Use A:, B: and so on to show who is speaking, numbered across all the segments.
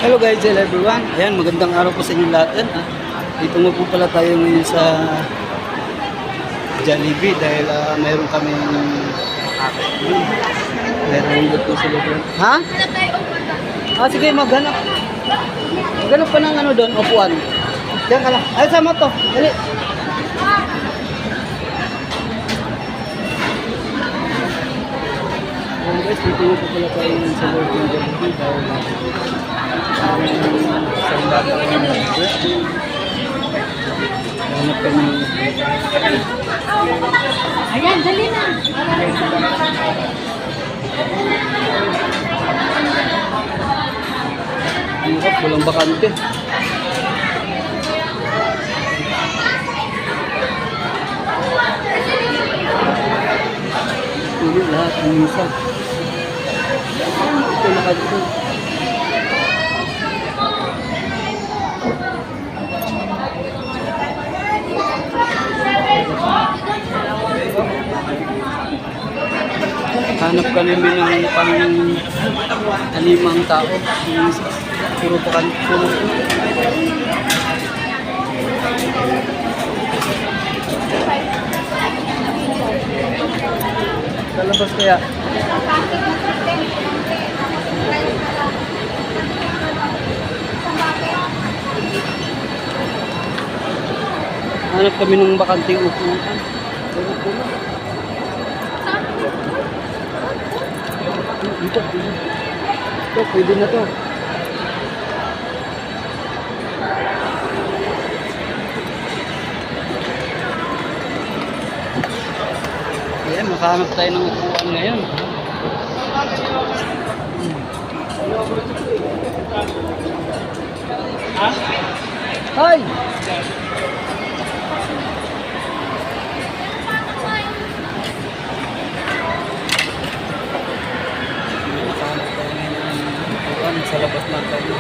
A: Hello guys, hello everyone. Ayan, magandang araw po sa inyo lahat. Yan, dito nga po pala tayo ngayon sa Jollibee dahil mayroon kami mayroon dito po sila doon. Ha? Sige, maghanap. Maghanap pa ng ano doon, upuan. Diyan ka lang. Ay, sama to. Dali. Ayan guys, dito nga po pala tayo ngayon sa Lord ng Jollibee dahil sa ilaga ko ng birthday. Hanap kami.
B: Ayan, dali na.
A: Hirap, walang bakante. Tuloy lahat ng isa. Ito nakadito. Hanap kami ng pang-alimang tao. Puro pa puro. Kalabas kaya. Hanap kami ng bakanting upuan. Dito, pwede na to. Ayan, makahanap tayo ng upuan ngayon. Hi! Sa labas lang tayo.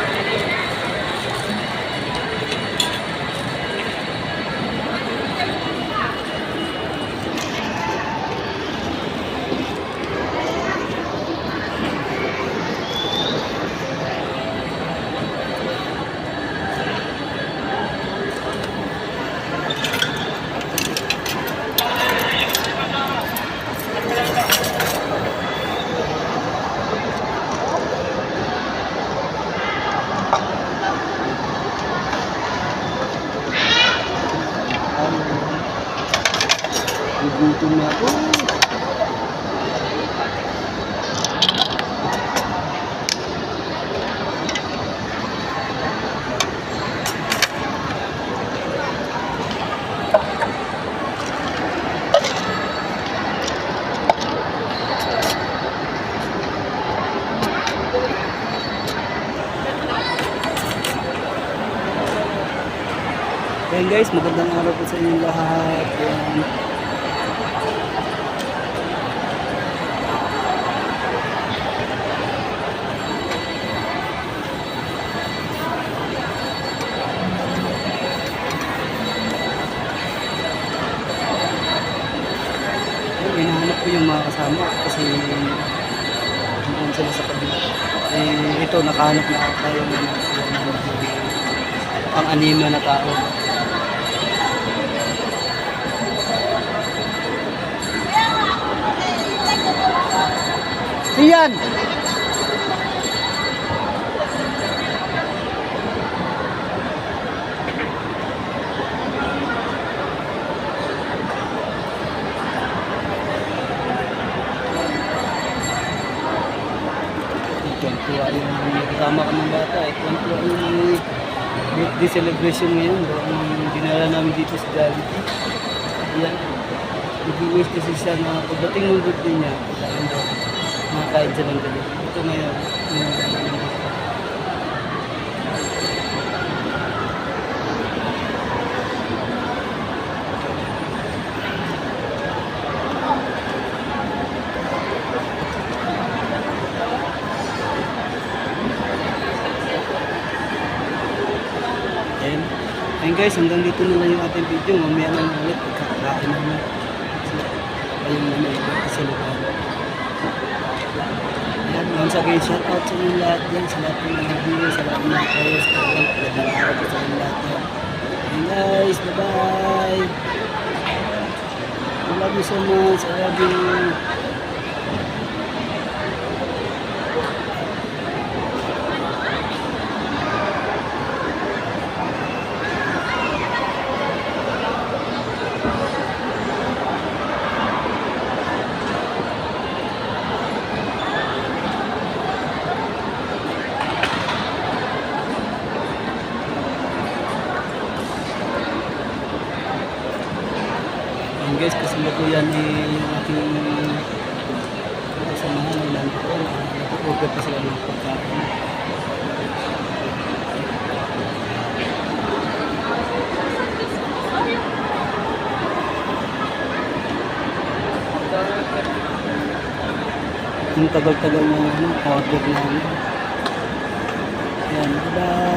A: Gutom na ako. Ayan guys, magandang araw po sa inyo lahat. Ayan. Hinahanap ko yung mga kasama kasi hindi sila sa kabila. Ito, nakahanap na tayo ng pang-anima na tao. Iyan! Tuwa yung kasama ka ng bata. Tuwa yung birthday celebration ngayon. Ang dinala namin dito sa Jollibee. Ayan. Nag-wish kasi siya na pagdating ng birthday niya, makakain siya ng gabi. Ito ngayon. Ayun guys, hanggang dito na lang yung ating video. Mamaya na ulit, kakakain naman. Ayun na may iba sa lugar. yan. Once again, shout out sa inyo lahat yan. Sa lahat ng mga viewers, sa lahat ng mga players. Magandang araw po sa inyo lahat yan. And guys, bye-bye. I love you so much. I love you. Guys, kasama ko yan yung aking kasamahan ng land ko. Nag-order pa sila ng pagkain. Yung tagal-tagal na order namin. Yan, bye-bye.